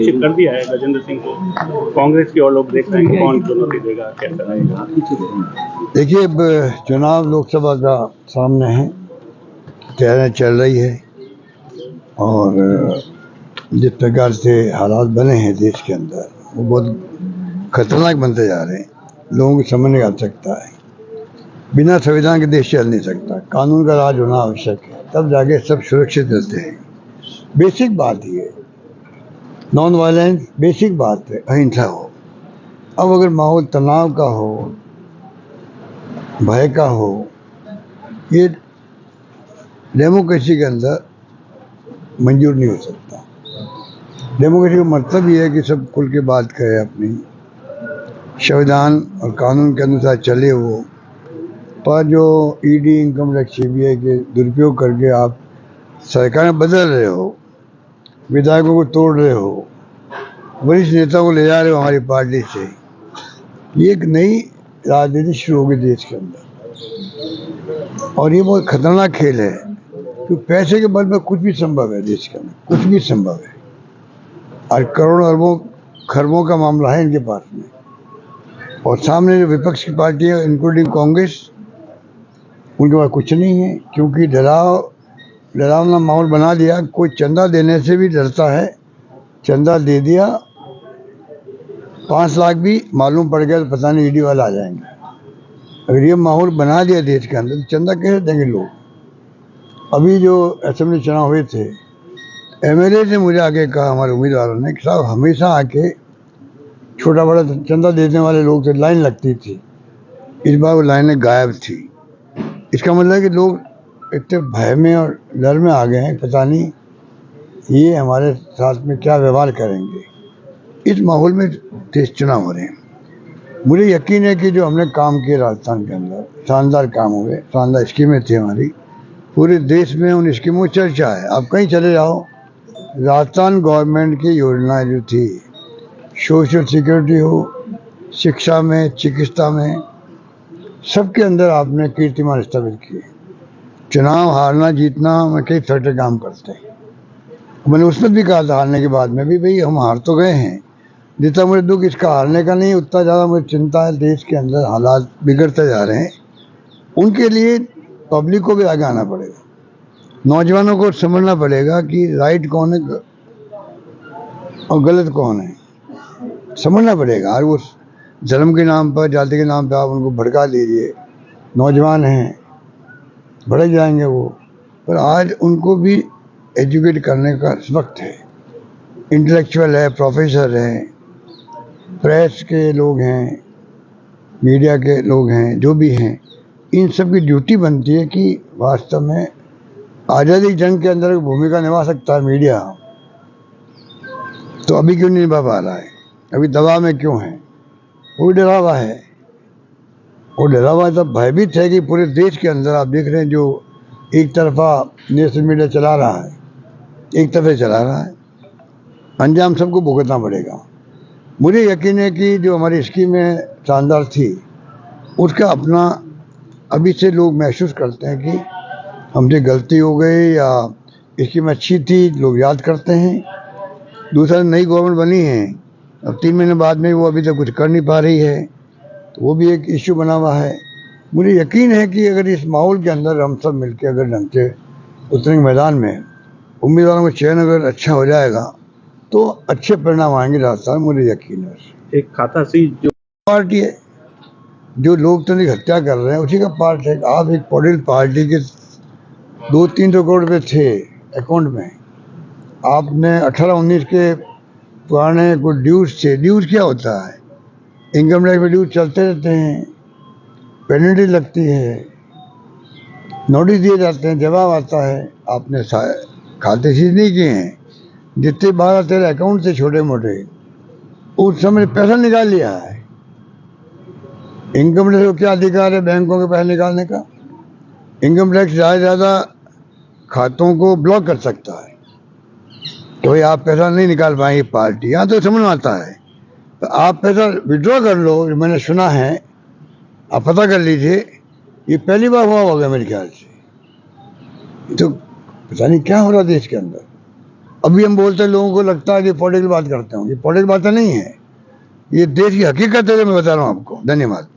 घोषित कर दिया है गजेंद्र सिंह को, कांग्रेस की और लोग देख रहे हैं कि कौन चुनौती देगा, कैसा रहेगा? देखिए, अब चुनाव लोकसभा का सामने है, तैयारियां चल रही है और जिस प्रकार से हालात बने हैं देश के अंदर वो बहुत खतरनाक बनते जा रहे हैं। लोगों की समझ नहीं आ सकता है, बिना संविधान के देश चल नहीं सकता, कानून का राज होना आवश्यक है, तब जाके सब सुरक्षित रहते हैं। बेसिक बात ये नॉन वायलेंस, बेसिक बात है, अहिंसा हो। अब अगर माहौल तनाव का हो, भय का हो, ये डेमोक्रेसी के अंदर मंजूर नहीं हो सकता। डेमोक्रेसी का मतलब ये है कि सब खुल के बात करें, अपनी संविधान और कानून के अनुसार चले वो। पर जो ईडी, इनकम टैक्स, सीबीआई के दुरुपयोग करके आप सरकारें बदल रहे हो, विधायकों को तोड़ रहे हो, वरिष्ठ नेताओं को ले जा रहे हो हमारी पार्टी से, ये एक नई राजनीति शुरू होगी देश के अंदर। और ये बहुत खतरनाक खेल है, क्योंकि पैसे के बल पर कुछ भी संभव है देश के अंदर, कुछ भी संभव है। और करोड़ों अरबों खरबों का मामला है इनके पास में। और सामने जो विपक्ष की पार्टी है, इंक्लूडिंग कांग्रेस, उनके पास कुछ नहीं है, क्योंकि डरावना माहौल बना दिया। कोई चंदा देने से भी डरता है, चंदा दे दिया 5 लाख भी मालूम पड़ गया तो पता नहीं ईडी वाला आ जाएंगे। अगर ये माहौल बना दिया देश के अंदर तो चंदा कैसे देंगे लोग? अभी जो असेंबली चुनाव हुए थे, एमएलए ने मुझे आके कहा, हमारे उम्मीदवारों ने, कि साहब हमेशा आके छोटा बड़ा चंदा देने वाले लोग थे, लाइन लगती थी, इस बार वो लाइनें गायब थी। इसका मतलब है कि लोग इतने भय में और डर में आ गए हैं, पता नहीं ये हमारे साथ में क्या व्यवहार करेंगे। इस माहौल में देश चुनाव हो रहे हैं। मुझे यकीन है कि जो हमने काम किए राजस्थान के अंदर, शानदार काम हुए, शानदार स्कीमें थी हमारी, पूरे देश में उन स्कीमों की चर्चा है। आप कहीं चले जाओ, राजस्थान गवर्नमेंट की योजनाएं जो थी, सोशल सिक्योरिटी हो, शिक्षा में, चिकित्सा में, सबके अंदर आपने कीर्तिमान स्थापित किए। चुनाव हारना जीतना में कई फैक्टर काम करते हैं। मैंने उसमें भी कहा था हारने के बाद में भी, भाई हम हार तो गए हैं, जितना मुझे दुख इसका हारने का नहीं, उतना ज़्यादा मुझे चिंता है देश के अंदर हालात बिगड़ते जा रहे हैं। उनके लिए पब्लिक को भी आगे आना पड़ेगा, नौजवानों को समझना पड़ेगा कि राइट कौन है और गलत कौन है, समझना पड़ेगा। और उस धर्म के नाम पर, जाति के नाम पर आप उनको भड़का दीजिए, नौजवान हैं, भड़क जाएंगे वो। पर आज उनको भी एजुकेट करने का वक्त है। इंटेलेक्चुअल है, प्रोफेसर हैं, प्रेस के लोग हैं, मीडिया के लोग हैं, जो भी हैं, इन सब की ड्यूटी बनती है कि वास्तव में आज़ादी जंग के अंदर भूमिका निभा सकता है मीडिया, तो अभी क्यों नहीं निभा पा रहा है? अभी दबाव में क्यों है? वो डरा हुआ है। वो डरा हुआ तब भयभीत है कि पूरे देश के अंदर आप देख रहे हैं, जो एक तरफा नेशनल मीडिया चला रहा है, एक तरफे चला रहा है, अंजाम सबको भुगतना पड़ेगा। मुझे यकीन है कि जो हमारी स्कीमें शानदार थी, उसका अपना अभी से लोग महसूस करते हैं कि हमसे गलती हो गई या स्कीम अच्छी थी, लोग याद करते हैं। दूसरा, नई गवर्नमेंट बनी है, अब 3 महीने बाद में वो अभी तक कुछ कर नहीं पा रही है, तो वो भी एक इश्यू बना हुआ है। मुझे यकीन है कि अगर इस माहौल के अंदर हम सब मिलकर अगर ढंग से उतरेंगे मैदान में, उम्मीदवारों का चयन अगर अच्छा हो जाएगा तो अच्छे परिणाम आएंगे राजस्थान, मुझे यकीन है। एक खाता सी जो पार्टी है, जो लोकतंत्र की हत्या कर रहे हैं, उसी का पार्ट है। आप एक पॉलिटिकल पार्टी के 200-300 करोड़ रुपये थे अकाउंट में, आपने 18-19 के पुराने कुछ ड्यूज थे। ड्यूज क्या होता है? इनकम टैक्स में ड्यूज चलते रहते हैं, पेनल्टी लगती है, नोटिस दिए जाते हैं, जवाब आता है, आपने खाते सीज नहीं किए हैं, जितने 12-13 अकाउंट थे छोटे मोटे, उस समय पैसा निकाल लिया है। इनकम टैक्स को क्या अधिकार है बैंकों के पैसे निकालने का? इनकम टैक्स ज़्यादा खातों को ब्लॉक कर सकता है, तो आप पैसा नहीं निकाल पाएंगे पार्टी। यहाँ तो समझ में आता है, तो आप पैसा विड्रॉ कर लो। मैंने सुना है, आप पता कर लीजिए, ये पहली बार हुआ होगा मेरे ख्याल से। तो पता नहीं क्या हो रहा देश के अंदर। अभी हम बोलते हैं, लोगों को लगता है कि पॉलिटिकल बात करते हो, ये पॉलिटिकल बातें नहीं है, ये देश की हकीकत है जो मैं बता रहा हूँ आपको। धन्यवाद।